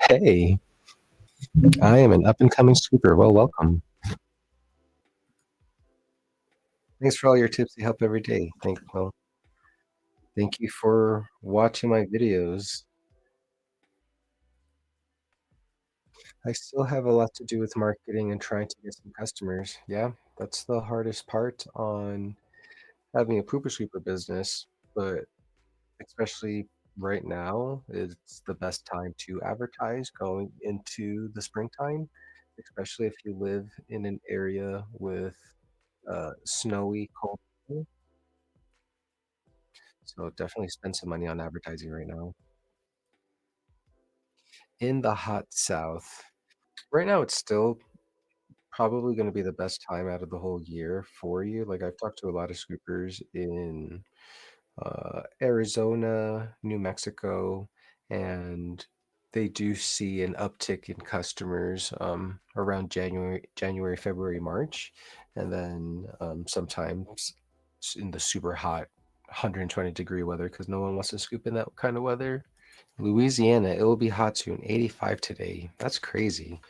Hey, I am an up and coming scooper. Well, welcome. Thanks for all your tips you help every day. Thank you for watching my videos. I still have a lot to do with marketing and trying to get some customers. Yeah, that's the hardest part on having a pooper scooper business, but especially right now, it's the best time to advertise going into the springtime, especially if you live in an area with snowy, cold. So definitely spend some money on advertising right now. In the hot South. Right now, it's still probably going to be the best time out of the whole year for you. Like I've talked to a lot of scoopers in Arizona, New Mexico, and they do see an uptick in customers around January, February, March, and then sometimes in the super hot 120-degree weather because no one wants to scoop in that kind of weather. Louisiana, it will be hot soon. 85 today. That's crazy.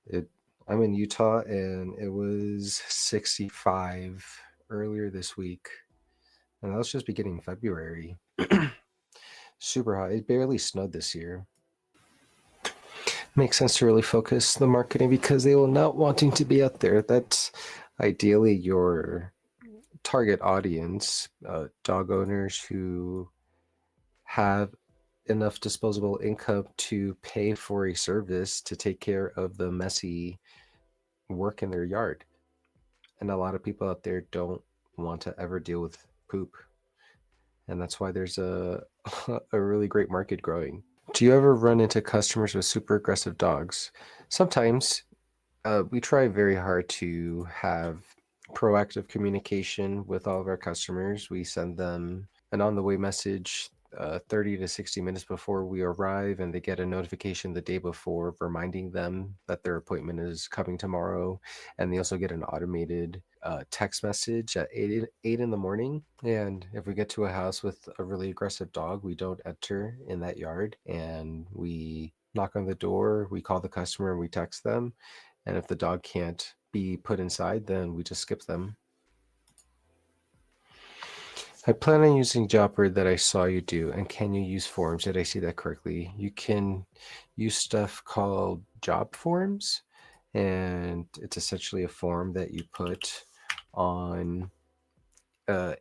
It I'm in Utah and it was 65 earlier this week. And that was just beginning February. Super hot. It barely snowed this year. Makes sense to really focus the marketing because they will not wanting to be out there. That's ideally your target audience, dog owners who have enough disposable income to pay for a service to take care of the messy work in their yard. And a lot of people out there don't want to ever deal with poop. And that's why there's a a really great market growing. Do you ever run into customers with super aggressive dogs? Sometimes. We try very hard to have proactive communication with all of our customers. We send them an on the way message 30 to 60 minutes before we arrive, and they get a notification the day before reminding them that their appointment is coming tomorrow. And they also get an automated text message at 8 in the morning. And if we get to a house with a really aggressive dog, we don't enter in that yard and we knock on the door, we call the customer, and we text them, and if the dog can't be put inside, then we just skip them. I plan on using Jopper that I saw you do. And can you use forms? Did I see that correctly? You can use stuff called job forms, and it's essentially a form that you put on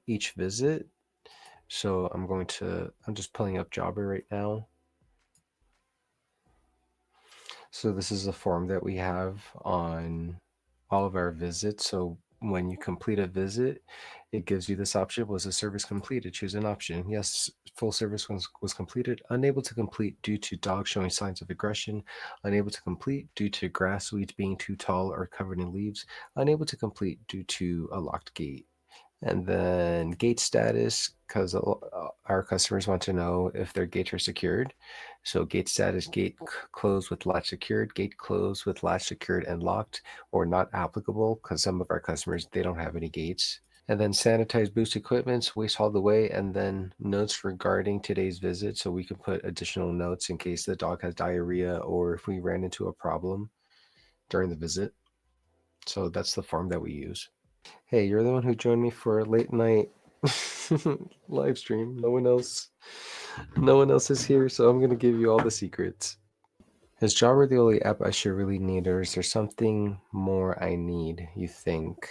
each visit. So I'm just pulling up Jobber right now. So this is a form that we have on all of our visits. So when you complete a visit, it gives you this option. Was the service completed? Choose an option. Yes, full service was completed. Unable to complete due to dog showing signs of aggression. Unable to complete due to grass weeds being too tall or covered in leaves. Unable to complete due to a locked gate. And then gate status, because our customers want to know if their gates are secured. So gate status, gate closed with latch secured, gate closed with latch secured and locked, or not applicable, because some of our customers, they don't have any gates. And then sanitize boost equipments, waste hauled away, and then notes regarding today's visit. So we can put additional notes in case the dog has diarrhea or if we ran into a problem during the visit. So that's the form that we use. Hey, you're the one who joined me for a late night live stream. No one else is here, so I'm gonna give you all the secrets. Is Jabber the only app I should really need, or is there something more I need, you think?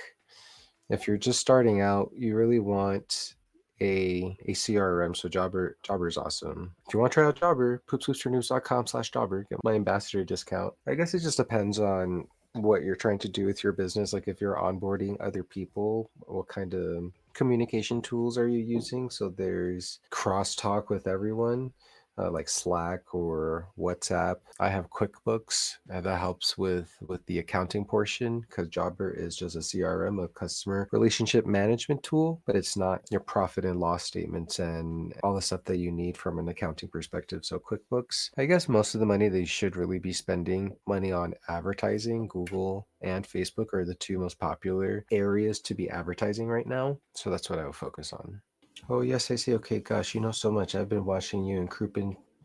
If you're just starting out, you really want a CRM, so Jobber is awesome. If you want to try out Jobber, poopscoopsfornews.com/Jobber, get my ambassador discount. I guess it just depends on what you're trying to do with your business. Like if you're onboarding other people, what kind of communication tools are you using? So there's crosstalk with everyone, like Slack or WhatsApp. I have QuickBooks, and that helps with the accounting portion because Jobber is just a CRM, a customer relationship management tool, but it's not your profit and loss statements and all the stuff that you need from an accounting perspective. So QuickBooks, I guess most of the money they should really be spending money on advertising. Google and Facebook are the two most popular areas to be advertising right now. So that's what I would focus on. Oh, yes, I see. Okay, gosh, you know so much. I've been watching you and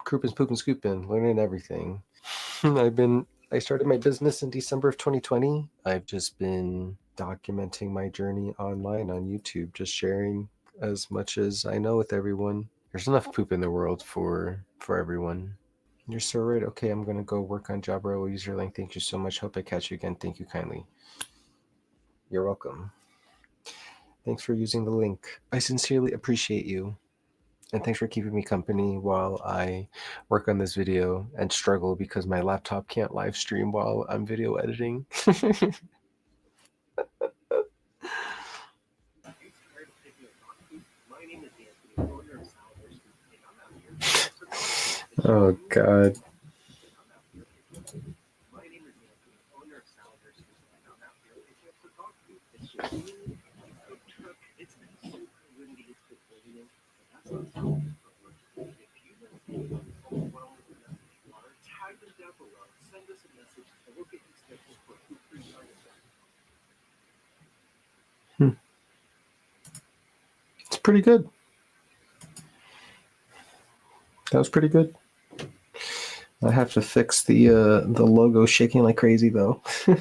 Crooping, pooping, scooping, learning everything. I started my business in December of 2020. I've just been documenting my journey online on YouTube, just sharing as much as I know with everyone. There's enough poop in the world for everyone. You're so right. Okay, I'm gonna go work on Jabra. Will use your link. Thank you so much. Hope I catch you again. Thank you kindly. You're welcome. Thanks for using the link. I sincerely appreciate you. And thanks for keeping me company while I work on this video and struggle because my laptop can't live stream while I'm video editing. Oh God. It's pretty good. That was pretty good. I have to fix the logo shaking like crazy though. Are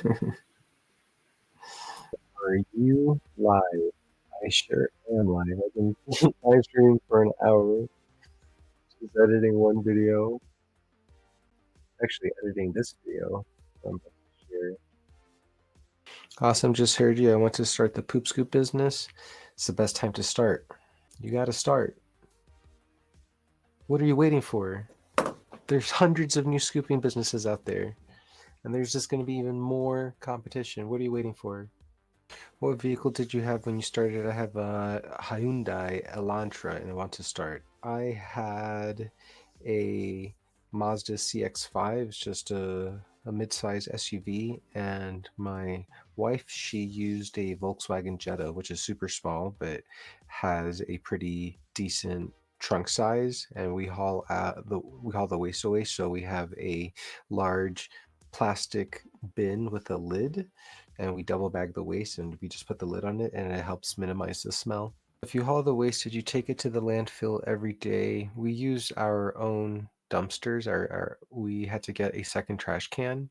you live? I sure am live. I've been live streaming for an hour. Just editing one video. Actually editing this video. I'm about to share. Awesome, just heard you. I want to start the poop scoop business. It's the best time to start. You gotta start. What are you waiting for? There's hundreds of new scooping businesses out there, and there's just going to be even more competition. What are you waiting for? What vehicle did you have when you started? I have a Hyundai Elantra and I want to start. I had a Mazda CX-5. It's just a mid-size SUV, and my wife, she used a Volkswagen Jetta, which is super small but has a pretty decent trunk size, and we haul the waste away, so we have a large plastic bin with a lid, and we double bag the waste and we just put the lid on it, and it helps minimize the smell. If you haul the waste, did you take it to the landfill every day? We use our own dumpsters. We had to get a second trash can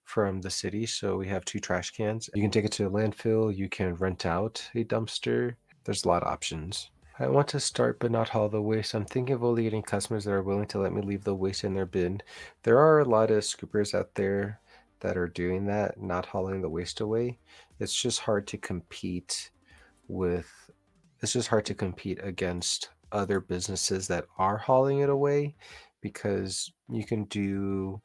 from the city, so we have two trash cans. You can take it to the landfill, you can rent out a dumpster. There's a lot of options. I want to start but not haul the waste. I'm thinking of only getting customers that are willing to let me leave the waste in their bin. There are a lot of scoopers out there that are doing that, not hauling the waste away. It's just hard to compete with it's just hard to compete against other businesses that are hauling it away, because you can do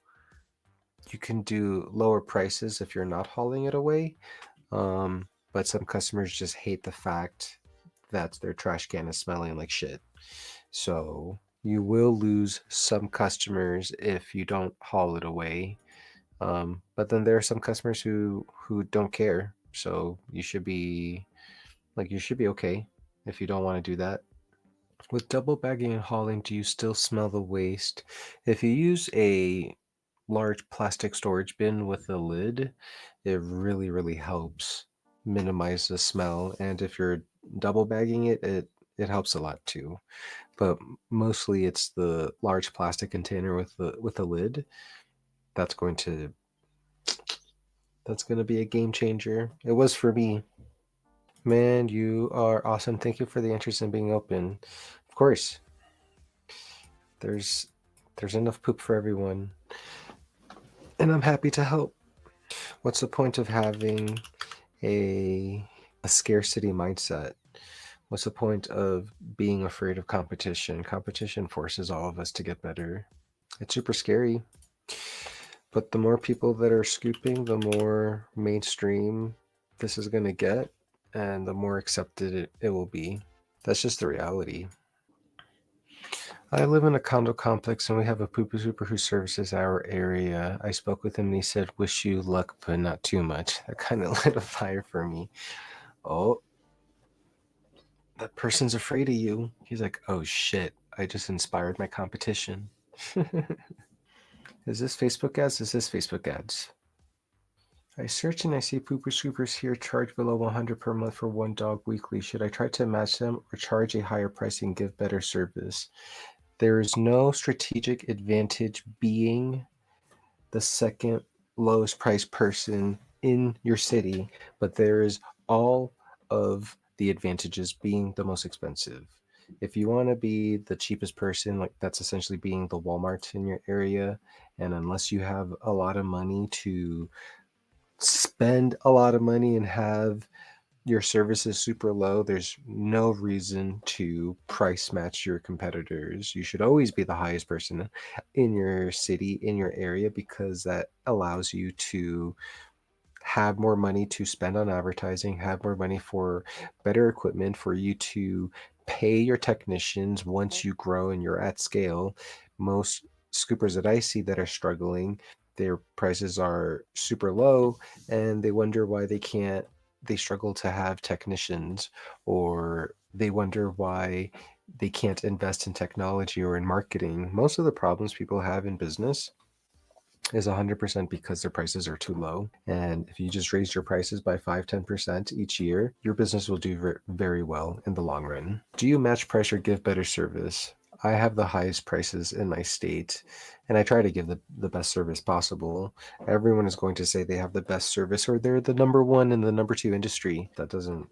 lower prices if you're not hauling it away. But some customers just hate the fact that their trash can is smelling like shit. So you will lose some customers if you don't haul it away. But then there are some customers who don't care. So you should be okay if you don't want to do that. With double bagging and hauling, do you still smell the waste? If you use a large plastic storage bin with a lid, it really, really helps minimize the smell. And if you're double bagging it, it helps a lot too. But mostly it's the large plastic container with the lid that's going to be a game changer. It was for me. Man, you are awesome. Thank you for the interest in being open. Of course, there's there's enough poop for everyone, and I'm happy to help. What's the point of having a scarcity mindset? What's the point of being afraid of competition? Competition forces all of us to get better. It's super scary, but the more people that are scooping, the more mainstream this is going to get, and the more accepted it will be. That's just the reality. I live in a condo complex and we have a pooper super who services our area. I spoke with him and he said, "Wish you luck, but not too much." That kind of lit a fire for me. Oh, that person's afraid of you. He's like, "Oh shit, I just inspired my competition." Is this Facebook ads? Is this Facebook ads? I search and I see pooper scoopers here charge below 100 per month for one dog weekly. Should I try to match them or charge a higher price and give better service? There's no strategic advantage being the second lowest price person in your city, but there is all of the advantages being the most expensive. If you want to be the cheapest person, like that's essentially being the Walmart in your area, and unless you have a lot of money to spend a lot of money and have your service is super low, there's no reason to price match your competitors. You should always be the highest person in your city, in your area, because that allows you to have more money to spend on advertising, have more money for better equipment for you to pay your technicians once you grow and you're at scale. Most scoopers that I see that are struggling, their prices are super low and they wonder why they struggle to have technicians, or they wonder why they can't invest in technology or in marketing. Most of the problems people have in business is 100% because their prices are too low. And if you just raise your prices by 5-10% each year, your business will do very well in the long run. Do you match price or give better service? I have the highest prices in my state, and I try to give the best service possible. Everyone is going to say they have the best service or they're the number one in the number two industry. That doesn't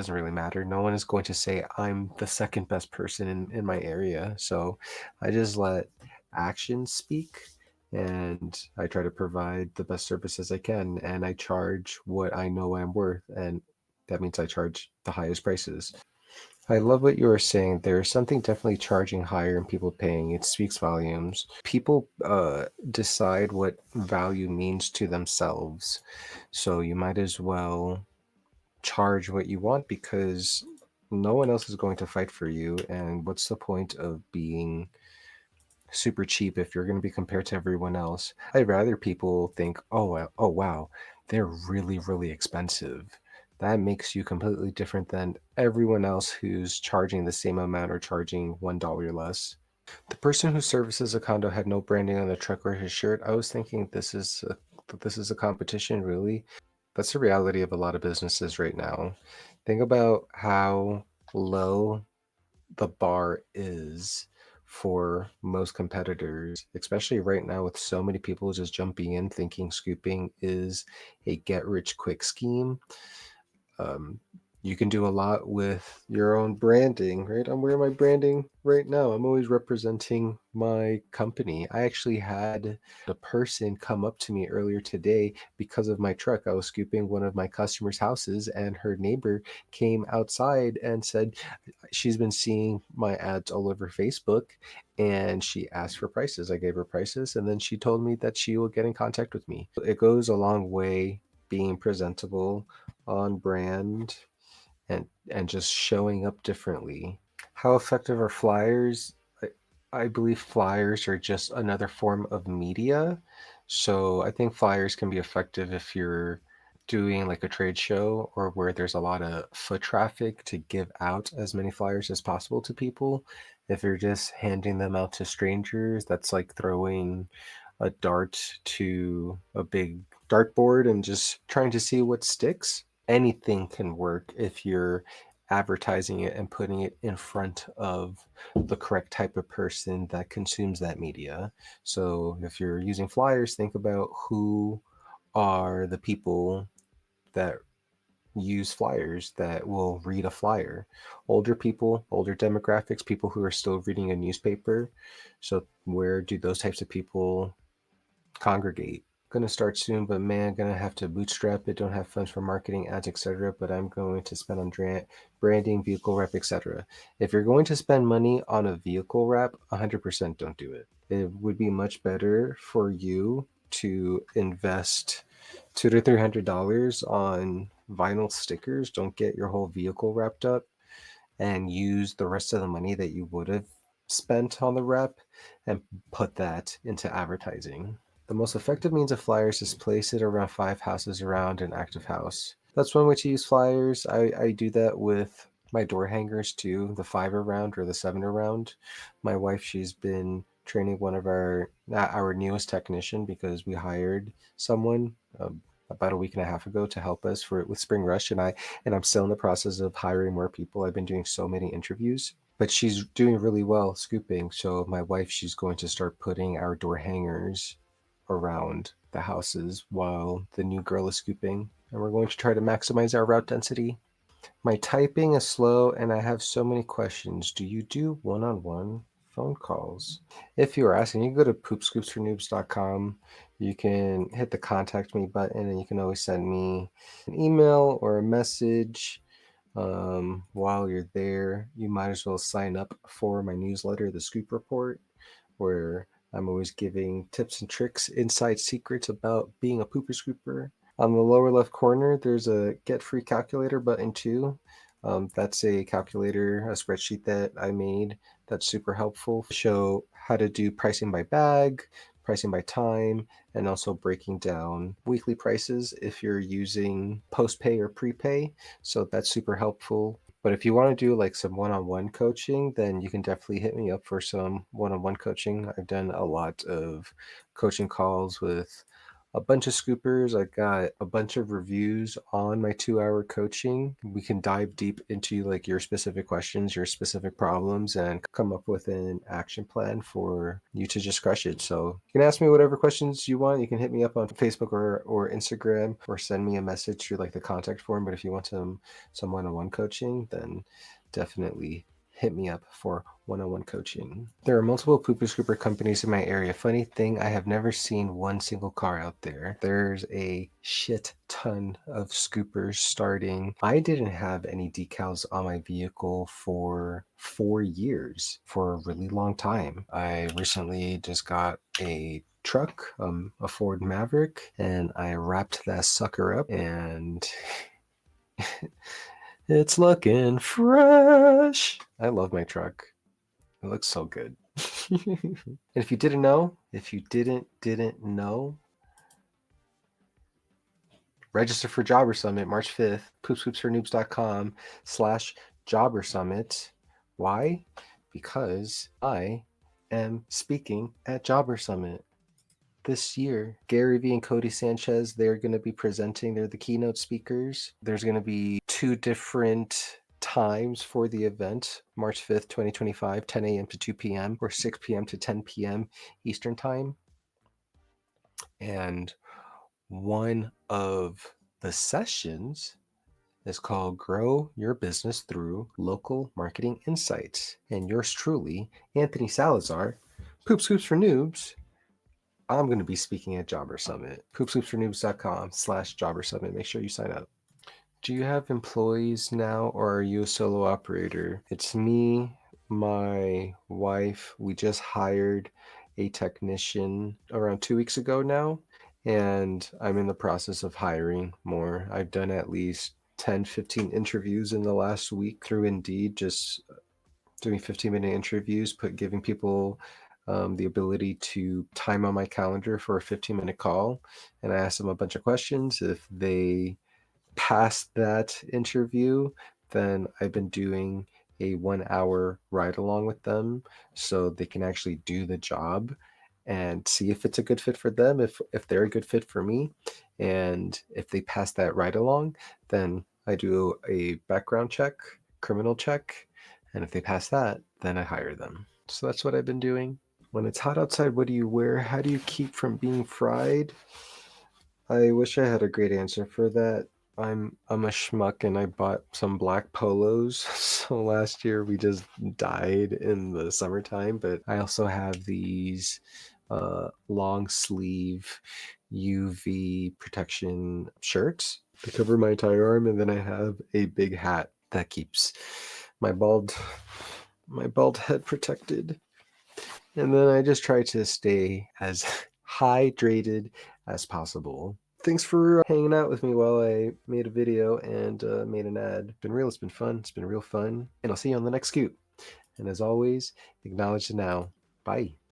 really matter. No one is going to say I'm the second best person in my area. So I just let actions speak, and I try to provide the best service as I can, and I charge what I know I'm worth, and that means I charge the highest prices. I love what you were saying. There's something definitely charging higher and people paying. It speaks volumes. People decide what value means to themselves. So you might as well charge what you want because no one else is going to fight for you. And what's the point of being super cheap if you're going to be compared to everyone else? I'd rather people think, oh wow, they're really expensive. That makes you completely different than everyone else who's charging the same amount or charging $1 less. The person who services a condo had no branding on the truck or his shirt. I was thinking this is a competition, really. That's the reality of a lot of businesses right now. Think about how low the bar is for most competitors, especially right now with so many people just jumping in thinking scooping is a get rich quick scheme. um, you can do a lot with your own branding, right? I'm wearing my branding right now. I'm always representing my company. I actually had a person come up to me earlier today because of my truck. I was scooping one of my customers' houses, and her neighbor came outside and said she's been seeing my ads all over Facebook, and she asked for prices. I gave her prices, and then she told me that she will get in contact with me. It goes a long way being presentable, on brand, and just showing up differently. How effective are flyers? I believe flyers are just another form of media. So I think flyers can be effective if you're doing like a trade show or where there's a lot of foot traffic to give out as many flyers as possible to people. If you're just handing them out to strangers, that's like throwing a dart to a big dartboard and just trying to see what sticks. Anything can work if you're advertising it and putting it in front of the correct type of person that consumes that media. So if you're using flyers, think about who are the people that use flyers that will read a flyer. Older people, older demographics, people who are still reading a newspaper. So where do those types of people congregate? Gonna start soon, but man, gonna have to bootstrap it. Don't have funds for marketing, ads, etc. But I'm going to spend on branding, vehicle wrap, etc. If you're going to spend money on a vehicle wrap, 100% don't do it. It would be much better for you to invest $200 to $300 on vinyl stickers. Don't get your whole vehicle wrapped up, and use the rest of the money that you would have spent on the wrap and put that into advertising. The most effective means of flyers is place it around 5 houses around an active house. That's one way to use flyers. I do that with my door hangers too, the 5 around or the 7 around. My wife, she's been training one of our newest technician because we hired someone about a week and a half ago to help us for with Spring Rush, and I'm still in the process of hiring more people. I've been doing so many interviews. but she's doing really well scooping. So my wife, she's going to start putting our door hangers around the houses while the new girl is scooping. And we're going to try to maximize our route density. My typing is slow and I have so many questions. Do you do one-on-one phone calls? If you are asking, you can go to poopscoopsfornoobs.com. You can hit the contact me button and you can always send me an email or a message. While you're there, you might as well sign up for my newsletter, The Scoop Report, where I'm always giving tips and tricks, inside secrets about being a pooper scooper. On the lower left corner, there's a get free calculator button too. That's a calculator, a spreadsheet that I made that's super helpful to show how to do pricing by bag, pricing by time, and also breaking down weekly prices if you're using post-pay or prepay. So that's super helpful. But if you want to do like some one-on-one coaching, then you can definitely hit me up for some one-on-one coaching. I've done a lot of coaching calls with a bunch of scoopers. I got a bunch of reviews on my 2-hour coaching. We can dive deep into like your specific questions, your specific problems, and come up with an action plan for you to just crush it. So you can ask me whatever questions you want. You can hit me up on Facebook or Instagram, or send me a message through like the contact form. But if you want some one-on-one coaching, then definitely hit me up for one-on-one coaching. There are multiple pooper scooper companies in my area. Funny thing, I have never seen one single car out there. There's a shit ton of scoopers starting. I didn't have any decals on my vehicle for 4 years, for a really long time. I recently just got a truck, a Ford Maverick, and I wrapped that sucker up and it's looking fresh. I love my truck. It looks so good. And if you didn't know, if you didn't know, register for Jobber Summit March 5th, poopscoopsfornoobs.com/Jobber Summit. Why? Because I am speaking at Jobber Summit this year. Gary Vee and Cody Sanchez, they're going to be presenting. They're the keynote speakers. There's going to be 2 different times for the event, March 5th, 2025, 10 a.m. to 2 p.m. or 6 p.m. to 10 p.m. Eastern Time. And one of the sessions is called Grow Your Business Through Local Marketing Insights. And yours truly, Anthony Salazar, Poop Scoops for Noobs, I'm going to be speaking at Jobber Summit. poopscoopsfornoobs.com/Jobber Summit. Make sure you sign up. Do you have employees now, or are you a solo operator? It's me, my wife. We just hired a technician around 2 weeks ago now, and I'm in the process of hiring more. I've done at least 10, 15 interviews in the last week through Indeed, just doing 15-minute interviews, giving people the ability to time on my calendar for a 15-minute call. And I ask them a bunch of questions. If they pass that interview, then I've been doing a 1-hour ride along with them so they can actually do the job and see if it's a good fit for them, if they're a good fit for me. And if they pass that ride along, then I do a background check, criminal check, and if they pass that, then I hire them. So that's what I've been doing. When it's hot outside, what do you wear? How do you keep from being fried? I wish I had a great answer for that. I'm a schmuck and I bought some black polos. So last year we just died in the summertime, but I also have these long sleeve UV protection shirts to cover my entire arm, and then I have a big hat that keeps my bald head protected. And then I just try to stay as hydrated as possible. Thanks for hanging out with me while I made a video and made an ad. It's been real, it's been fun, it's been real fun. And I'll see you on the next scoop. And as always, acknowledge the now. Bye.